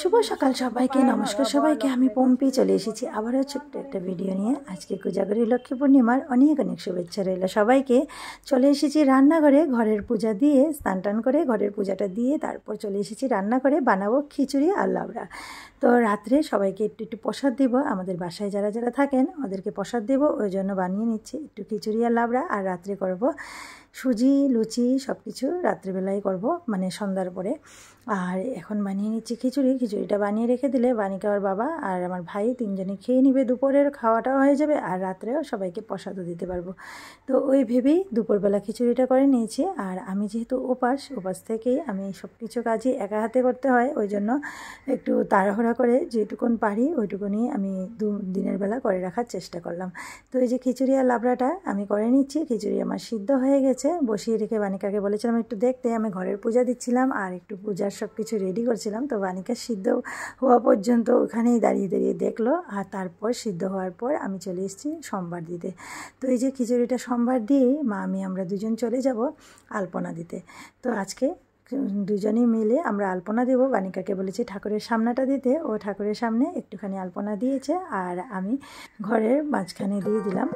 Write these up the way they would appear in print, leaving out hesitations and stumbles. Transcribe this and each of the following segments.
শুভ সকাল সবাইকে, নমস্কার সবাইকে। আমি পম্পি চলে এসেছি আবারও ছোট্ট একটা ভিডিও নিয়ে। আজকে কোজাগরী লক্ষ্মী পূর্ণিমার অনেক অনেক শুভেচ্ছা রইল সবাইকে। চলে এসেছি রান্নাঘরে, ঘরের পূজা দিয়ে স্নান টান করে ঘরের পূজাটা দিয়ে তারপর চলে এসেছি রান্নাঘরে। বানাবো খিচুড়ি আর লাবড়া। তো রাত্রে সবাইকে একটু একটু প্রসাদ দেবো, আমাদের বাসায় যারা যারা থাকেন ওদেরকে প্রসাদ দেবো, ওই জন্য বানিয়ে নিচ্ছি একটু খিচুড়ি আর লাবড়া। আর রাত্রে করব সুজি লুচি, সব কিছু রাত্রিবেলায় করব, মানে সন্ধ্যার পরে। আর এখন বানিয়ে নিচ্ছি খিচুড়িটা বানিয়ে রেখে দিলে বানিকা আর বাবা আর আমার ভাই তিনজনে খেয়ে নিবে, দুপুরের খাওয়াটাও হয়ে যাবে আর রাত্রেও সবাইকে প্রসাদও দিতে পারবো। তো ওই ভেবেই দুপুরবেলা খিচুড়িটা করে নিয়েছি। আর আমি যেহেতু উপাস থেকেই আমি সব কিছু কাজই একা হাতে করতে হয়, ওই জন্য একটু তাড়াহুড়া করে যেটুকুন পারি ওইটুকুনি আমি দিনের বেলা করে রাখার চেষ্টা করলাম। তো এই যে খিচুড়ি আর লাবড়াটা আমি করে নিচ্ছি। খিচুড়ি আমার সিদ্ধ হয়ে গেছে, বসিয়ে রেখে বানিকাকে বলেছিলাম একটু দেখতে। আমি ঘরের পূজা দিচ্ছিলাম আর একটু পূজার সব কিছু রেডি করছিলাম। তো বানিকা সিদ্ধ হওয়া পর্যন্ত ওখানেই দাঁড়িয়ে দাঁড়িয়ে দেখলো, আর তারপর সিদ্ধ হওয়ার পর আমি চলে এসেছি সোমবার দিতে। তো এই যে খিচুড়িটা সোমবার দিয়েই আমরা দুজন চলে যাব আলপনা দিতে। তো আজকে দুজনেই মিলে আমরা আলপনা দেব। বানিকাকে বলেছি ঠাকুরের সামনাটা দিতে, ও ঠাকুরের সামনে একটুখানি আলপনা দিয়েছে আর আমি ঘরের মাঝখানে দিয়ে দিলাম।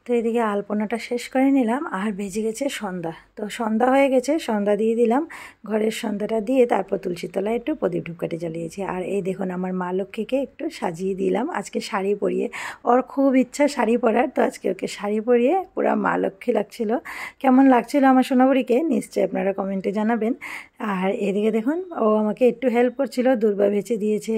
তো এদিকে আলপনাটা শেষ করে নিলাম আর বেজে গেছে সন্ধ্যা। তো সন্ধ্যা হয়ে গেছে, সন্ধ্যা দিয়ে দিলাম। ঘরের সন্ধ্যাটা দিয়ে তারপর তুলসীর তলায় একটু প্রদীপ ধূপকাঠি জ্বালিয়েছি। আর এই দেখুন আমার মা লক্ষ্মীকে একটু সাজিয়ে দিলাম আজকে শাড়ি পরিয়ে। ওর খুব ইচ্ছা শাড়ি পরার, তো আজকে ওকে শাড়ি পরিয়ে পুরো মা লক্ষ্মী লাগছিল। কেমন লাগছিল আমার সোনাবুড়িকে নিশ্চয়ই আপনারা কমেন্টে জানাবেন। আর এদিকে দেখুন ও আমাকে একটু হেল্প করছিল, দূর্বা ভেজে দিয়েছে,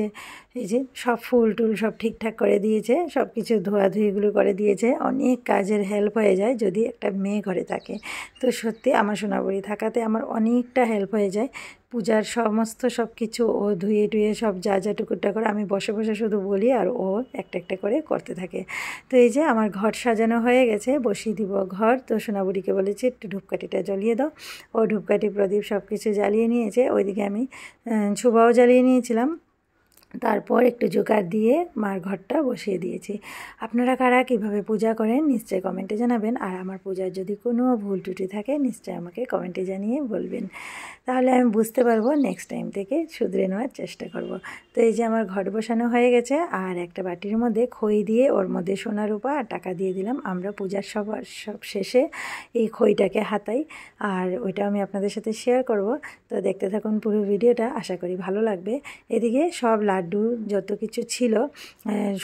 এই যে সব ফুল টুল সব ঠিকঠাক করে দিয়েছে, সব কিছু ধোয়াধুয়িগুলো করে দিয়েছে। অনেক কাজের হেল্প হয়ে যায় যদি একটা মেয়ে ঘরে থাকে। তো সত্যি আমার সোনাবুড়ি থাকাতে আমার অনেকটা হেল্প হয়ে যায়। পূজার সমস্ত সব কিছু ও ধুয়ে টুয়ে সব যা যা টুকুরটা করে আমি বসে বসে শুধু বলি আর ও একটা একটা করে করতে থাকে। তো এই যে আমার ঘর সাজানো হয়ে গেছে, বসিয়ে দিব ঘর। তো সোনাবুড়িকে বলেছি একটু ধূপকাঠিটা জ্বালিয়ে দাও। ও ধূপকাঠি প্রদীপ সব কিছু জ্বালিয়ে নিয়েছে। ওইদিকে আমি ছোবাও জ্বালিয়ে নিয়েছিলাম। তারপর একটু জোগাড় দিয়ে মার ঘরটা বসিয়ে দিয়েছি। আপনারা কারা কীভাবে পূজা করেন নিশ্চয়ই কমেন্টে জানাবেন। আর আমার পূজার যদি কোনো ভুল ত্রুটি থাকে নিশ্চয়ই আমাকে কমেন্টে জানিয়ে বলবেন, তাহলে আমি বুঝতে পারবো, নেক্সট টাইম থেকে শুধরে নেওয়ার চেষ্টা করব। তো এই যে আমার ঘর বসানো হয়ে গেছে আর একটা বাটির মধ্যে খই দিয়ে ওর মধ্যে সোনা রূপা আর টাকা দিয়ে দিলাম। আমরা পূজার সব শেষে এই খইটাকে হাতাই আর ওইটা আমি আপনাদের সাথে শেয়ার করব। তো দেখতে থাকুন পুরো ভিডিওটা, আশা করি ভালো লাগবে। এদিকে সব লাড্ডু যত কিছু ছিল,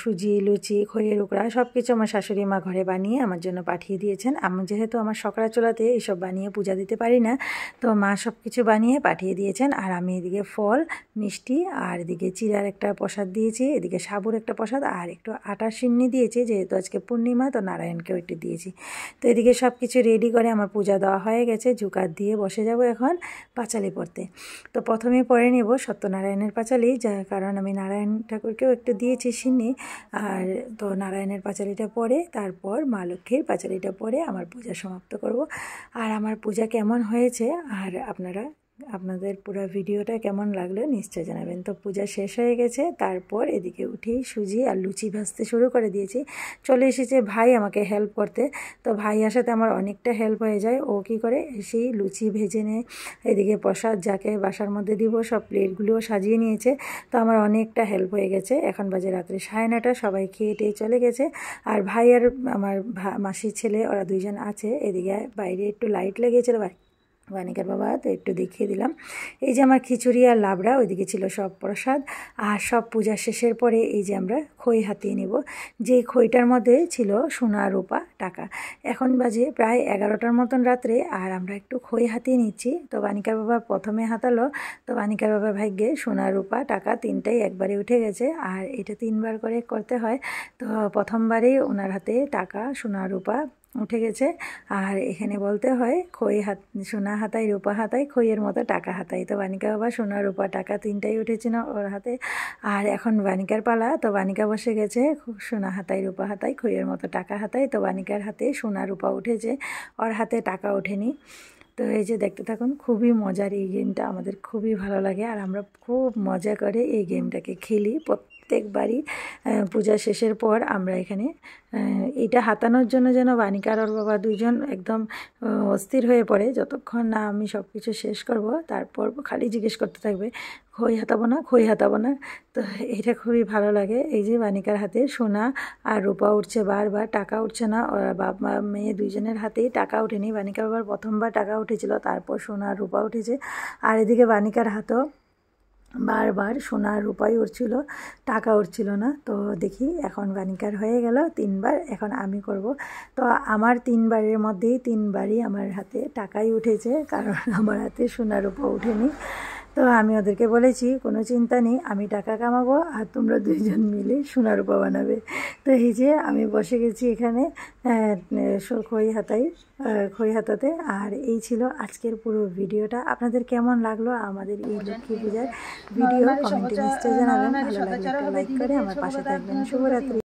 সুজি লুচি খইয়ের উকড়া সব কিছু আমার শাশুড়ি মা ঘরে বানিয়ে আমার জন্য পাঠিয়ে দিয়েছেন। আমি যেহেতু আমার সকাল চোলাতে এইসব বানিয়ে পূজা দিতে পারি না, তো মা সব কিছু বানিয়ে পাঠিয়ে দিয়েছেন। আর আমি এদিকে ফল মিষ্টি আর এদিকে চিড়ার একটা প্রসাদ দিয়েছি, এদিকে সাবুর একটা প্রসাদ আর একটু আটার সিন্নি দিয়েছি, যেহেতু আজকে পূর্ণিমা তো নারায়ণকেও একটু দিয়েছি। তো এদিকে সব কিছু রেডি করে আমার পূজা দেওয়া হয়ে গেছে। ঝুকার দিয়ে বসে যাব এখন পাঁচালি পড়তে। তো প্রথমে পড়ে নেব সত্যনারায়ণের পাঁচালি, যার কারণ আমি নারায়ণ ঠাকুরকেও একটু দিয়েছি সিন্নি। আর তো নারায়ণের পাঁচালিটা পড়ে তারপর মা লক্ষ্মীর পাঁচালিটা পড়ে আমার পূজা সমাপ্ত করব। আর আমার পূজা কেমন হয়েছে আর আপনাদের পুরো ভিডিওটা কেমন লাগলো নিশ্চয় জানাবেন। তো পূজা শেষ হয়ে গেছে, তারপর এদিকে উঠেই সুজি আর লুচি ভাজতে শুরু করে দিয়েছি। চলে এসেছে ভাই আমাকে হেল্প করতে। তো ভাই আসাতে আমার অনেকটা হেল্প হয়ে যায়। ও কী করে সেই লুচি ভেজে নেয়, এদিকে প্রসাদ যাকে বাসার মধ্যে দিব সব প্লেটগুলোও সাজিয়ে নিয়েছে। তো আমার অনেকটা হেল্প হয়ে গেছে। এখন বাজে রাত্রে 9:30, সবাই খেয়ে টেয়ে চলে গেছে। আর ভাই আর আমার মাসির ছেলে ওরা দুইজন আছে। এদিকে বাইরে একটু লাইট লেগেছিল বানিকার বাবা, তো একটু দেখিয়ে দিলাম। এই যে আমার খিচুড়ি আর লাবড়া, ওইদিকে ছিল সব প্রসাদ। আর সব পূজা শেষের পরে এই যে আমরা খই হাতিয়ে নিব, যে খইটার মধ্যে ছিল সোনা রূপা টাকা। এখন বাজে প্রায় 11টার মতন রাত্রে আর আমরা একটু খই হাতিয়ে নিচ্ছি। তো বানিকার বাবা প্রথমে হাতালো, তো বানিকার বাবার ভাগ্যে সোনা রূপা টাকা তিনটাই একবারে উঠে গেছে। আর এটা 3বার করে করতে হয়। তো প্রথমবারেই ওনার হাতে টাকা সোনা রূপা উঠে গেছে। আর এখানে বলতে হয় সোনা হাতাই রূপা হাতাই খইয়ের মতো টাকা হাতাই। তো বানিকা বাবা সোনা রূপা টাকা তিনটাই উঠেছিল ওর হাতে। আর এখন বানিকার পালা। তো বানিকা বসে গেছে সোনা হাতাই রূপা হাতাই খইয়ের মতো টাকা হাতাই। তো বানিকার হাতে সোনা রূপা উঠেছে, ওর হাতে টাকা ওঠেনি। তো এই যে দেখতে থাকুন, খুবই মজার এই গেমটা, আমাদের খুবই ভালো লাগে আর আমরা খুব মজা করে এই গেমটাকে খেলি। প্রত্যেকবারই পূজা শেষের পর আমরা এখানে এটা হাতানোর জন্য যেন বানিকা আর ওর বাবা দুইজন একদম অস্থির হয়ে পড়ে, যতক্ষণ না আমি সব কিছু শেষ করব তারপর খালি জিজ্ঞেস করতে থাকবে খই হাতাবো না, খই হাতাবো না। তো এটা খুবই ভালো লাগে। এই যে বানিকার হাতে সোনা আর রূপা উঠছে, বারবার টাকা উঠছে না, ওরা বাবা মেয়ে দুইজনের হাতেই টাকা ওঠেনি। বানিকার বাবার প্রথমবার টাকা উঠেছিল, তারপর সোনা আর রূপা উঠেছে। আর এদিকে বানিকার হাতেও বারবার সোনা আর রূপাই উঠছিল, টাকা উঠছিল না। তো দেখি এখন বানিকার হয়ে গেল 3বার, এখন আমি করব। তো আমার 3বারের মধ্যেই 3বারই আমার হাতে টাকাই উঠেছে, কারণ আমার হাতে সোনা রূপা উঠেনি। তো আমি ওদেরকে বলেছি কোনো চিন্তা নেই, আমি টাকা কামাবো আর তোমরা দুইজন মিলে সোনা রূপা বানাবে। তো এই যে আমি বসে গেছি এখানে খই হাতাতে। আর এই ছিল আজকের পুরো ভিডিওটা। আপনাদের কেমন লাগলো আমাদের এই লক্ষ্মী পূজার ভিডিও কমেন্টে নিশ্চয়ই জানাবেন। ভালো লাগলে একটা লাইক করে আমার পাশে থাকবেন। শুভরাত্রি।